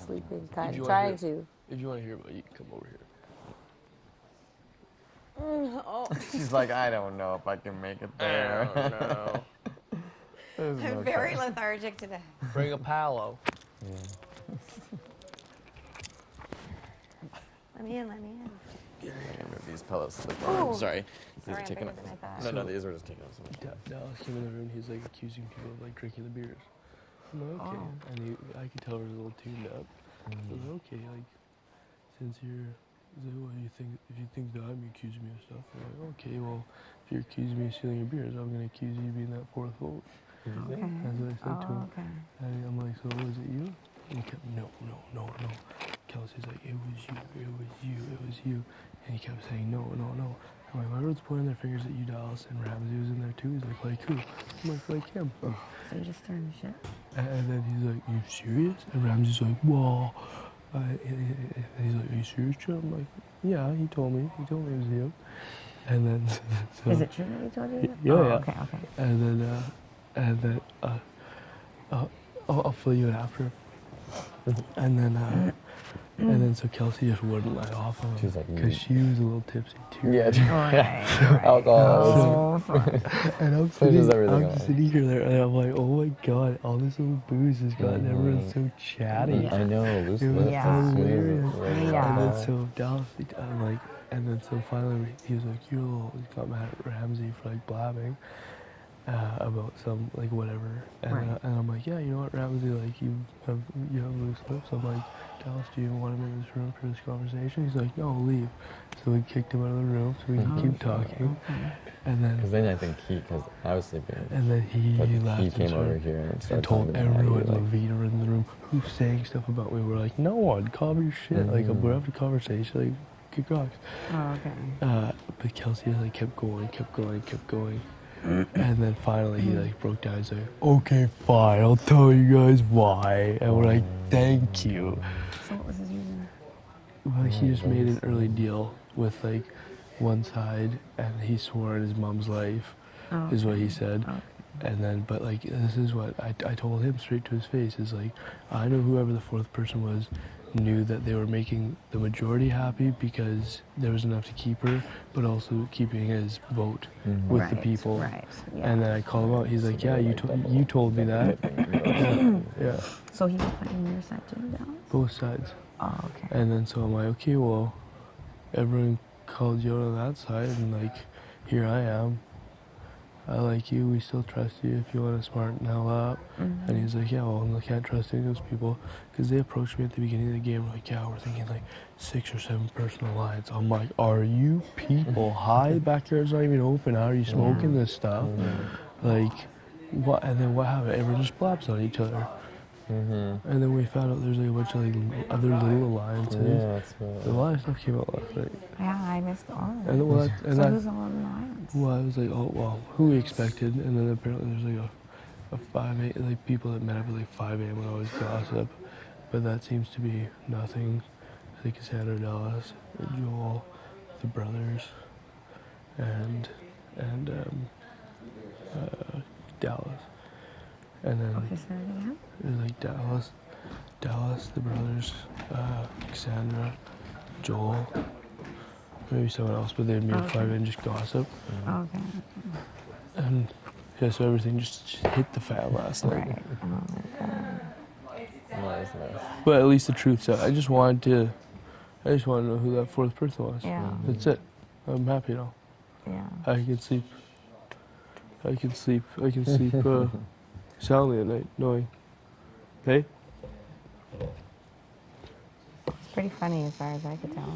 sleeping, trying to. If you want to hear about it, you can come over here. She's like, I don't know if I can make it there. I don't know. I'm very lethargic today. Bring a palo. Yeah. Let me in. Yeah, move these pillows to the Ooh. room. Sorry. These Sorry, are taking I'm bigger than I No, thought. these are just taking up so much. Dallas came in the room. He's like accusing people of like drinking the beers. I'm like, okay, and I could tell he was a little tuned up. I was like, okay, like since you're, he's like, well, if you think that I'm accusing me of stuff, I'm like, okay, well, if you're accusing me of stealing your beers, I'm gonna accuse you of being that fourth vote. Okay. That's what I said to him. Okay. And I'm like, so was it you? And he kept, no. Kelsey's like, it was you. And he kept saying, no. I'm like, everyone's pointing their fingers at you, Dallas, and Ramsey was in there too. He's like who? I'm like him. So you just turned shit? And then he's like, are you serious? And Ramsey's like, well, and he's like, are you serious, Joe? I'm like, yeah, he told me it was you. And then, so, Is it true that he told you that? Yeah. Okay. And then, I'll fill you in after. And then so Kelsey just wouldn't let off of him. She's like, because she was a little tipsy too. Yeah, Right. alcohol. And I'm sitting here there, and I'm like, oh my god, all this little booze has gotten everyone so chatty. I know, loose It was lips. hilarious. Yeah. And then so Dallas, I'm like, and then so finally he was like, he got mad at Ramsey for like blabbing about some like whatever, and I'm like, yeah, you know what, Ramsey, like you have loose lips. I'm like, Dallas, do you even want him in this room for this conversation? He's like, no, leave. So we kicked him out of the room so we could keep talking. And then, because then I think because I was sleeping. And then he left. He came over here and told everyone, Levita in the room, who's saying stuff about me. We're like, no one, calm your shit. Like, we're having a conversation. Like, kick rocks. Oh, okay. But Kelsey like kept going. And then finally he like broke down. He's like, okay, fine, I'll tell you guys why. And we're like, thank you. So what was his reason? Well, he just made an early deal with like one side, and he swore on his mom's life, is what he said. And then, but like, this is what I told him straight to his face, is like, I know whoever the fourth person was knew that they were making the majority happy because there was enough to keep her, but also keeping his vote with the people. Right. Yeah. And then I called him out. He's like, yeah, you told me that. Yeah. So he was playing your side too, Dallas? Both sides. Oh, okay. And then so I'm like, okay, well, everyone called you out on that side, and like, here I am. I like you, we still trust you if you want to smarten the hell up. And he's like, yeah, well, I can't trust any of those people. Because they approached me at the beginning of the game, like, yeah, we're thinking like 6 or 7 personal lines. I'm like, are you people high? Backyard's not even open. How are you smoking this stuff? Like, what? And then what happened? Everyone just blaps on each other. And then we found out there's like a bunch of like other little alliances. Yeah, that's right. A lot of stuff came out last night. Yeah, I missed all of it. And So who's all in the alliance? Well, I was like, oh, well, who we expected, and then apparently there's like a 5 a.m., like people that met up at like 5 a.m. would always gossip, but that seems to be nothing. I think Cassandra, Dallas, Joel, the brothers, and Dallas. And then it was like Dallas, the brothers, Cassandra, Joel, maybe someone else, but they'd meet at 5 and just gossip. Okay. And yeah, so everything just hit the fan last night. Right. Oh my god. Nice. But at least the truth's out. I just wanted to know who that fourth person was. Yeah. That's it. I'm happy now. Yeah. I can sleep soundly at night, knowing. Hey? It's pretty funny as far as I could tell.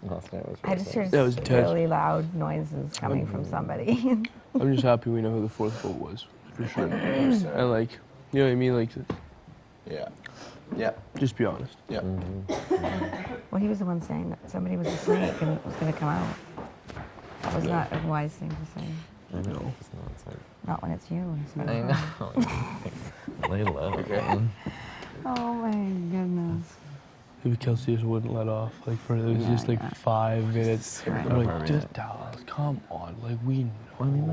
Last night was I just heard That was intense. really loud noises coming from somebody. I'm just happy we know who the fourth vote was, for sure. And like, you know what I mean? Like, Yeah. just be honest. Yeah. Well, he was the one saying that somebody was a snake and it was going to come out. That was not a wise thing to say. I know. It's not. It's like, Not when it's you. I know. Lay low. Okay. Oh my goodness. Kelsey just wouldn't let off. Like for it was just like 5 minutes. Right. I'm like, just Dallas, come on. Like we know.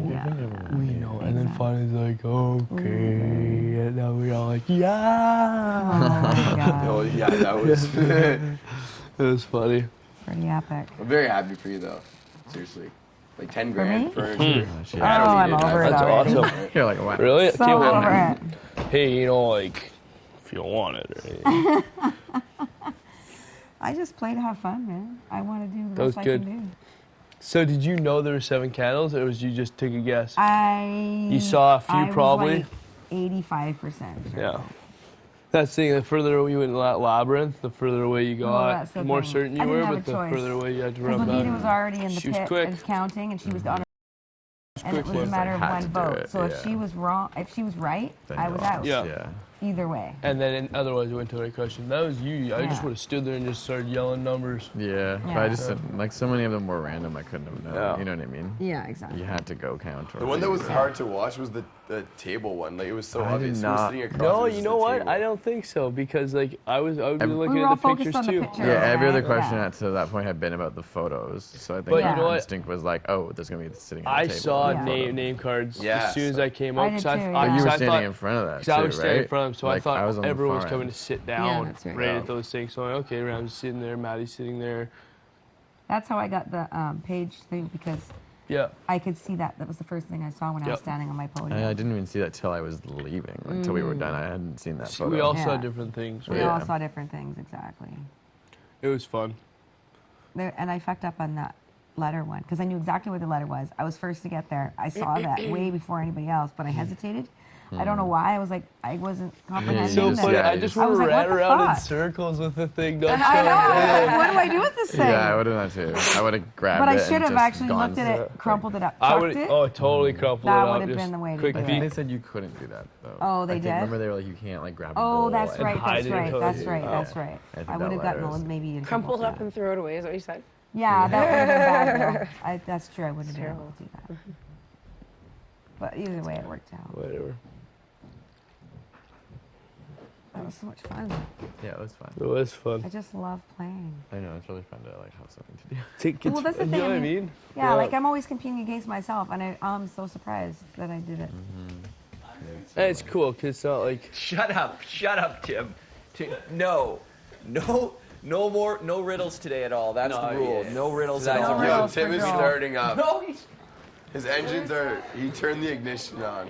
Yeah. We know. And then finally it's like, okay. And now we're all like, yeah. Oh my God. Oh, yeah, that was. It was funny. Pretty epic. I'm very happy for you though. Seriously. Like 10 me? grand for furniture. Oh, I'm over it That's already. awesome. You're like, what? Really? So Okay, well, over it. hey, you know, like, if you want it. Right? I just play to have fun, man. I want to do the That was best good. I can do. So did you know there were 7 candles, or was you just took a guess? You saw a few probably? Was like 85% sure. Yeah. That's the thing, the further you went in that labyrinth, the further away you got, that's the the more thing. certain I you didn't were, have but a the choice. further away you had to Because run Levita back. was already in the She was pit quick. and counting, and she was on her. And it was quick. a matter of Had one to do vote. it, So yeah. if she was wrong, if she was right, Then I you was lost. out. Yeah. Either way. And then otherwise it went to a question. That was you. I just Yeah. would have stood there and just started yelling numbers. Yeah, but I just like so many of them were random. I couldn't have known. Yeah. You know what I mean? Yeah, exactly. You had to go count. Or The one that was figure it hard to watch was the table one. Like it was so I did obvious. We were not- sitting across, it No, was you just know the what? table. I don't think so because like I would be We looking were all at the focused pictures on the too. pictures. out. Yeah, every other Right? question Yeah. up to that point had been about the photos. So I think But you my know what? instinct was like, oh, there's gonna be sitting at I the table. saw with a photo. name cards Yeah, as soon as so- I came I up. did 'cause too, I, yeah. But you were because I standing thought- in front of that. Because I was too, standing in right? front of them, so Like, I thought was on the everyone was far coming end. to sit down that's right. right Yeah. at those things. So I'm like, okay, Ram's sitting there, Maddie's sitting there. That's how I got the page thing because Yeah. I could see that. That was the first thing I saw when I was Yep. standing on my podium. I didn't even see that till I was leaving. Like, till we were done, I hadn't seen that photo. We all saw Yeah. different things. We Right? all Yeah. saw different things, exactly. It was fun. And I fucked up on that letter one because I knew exactly where the letter was. I was first to get there. I saw that way before anybody else, but I hesitated. I don't know why. I was like, I wasn't comprehending. So Yeah, funny. yeah, I you just just- I was want to like, ran what the around in fuck? circles with the thing. Not I know. I was showing. like, what do I do with this thing? Yeah, I would have done that too. I would have grabbed But it. I and should have just actually gone looked at for it, crumpled it up, I chucked would. it. Oh, totally crumpled That it up. would have just been the way to quick do I it. think peek. they said you couldn't do that though. Oh, they I think, did? Remember they were like, you can't like grab a Oh, bowl that's and right. hide That's it right. until That's you- right. oh. That's right. I think I that would have letter gotten is- maybe in Crumple it trouble up for and throw it away is what you said. that. Yeah, that would have been bad. Though. That's true. I wouldn't have been able to do that. But either way, it worked out. Whatever. That was so much fun. Yeah, it was fun. It was fun. I just love playing. I know it's really fun to like have something to do. It's, Well, that's the you thing, know what I I mean- mean? Yeah, like I'm always competing against myself, and I'm so surprised that I did it. And it's cool because it's not like Shut up, Tim. No riddles today at all. That's the rule. No riddles at That's all. a Yo, rules Tim for is Joel. starting up. No, he's His engines are. He turned the ignition on.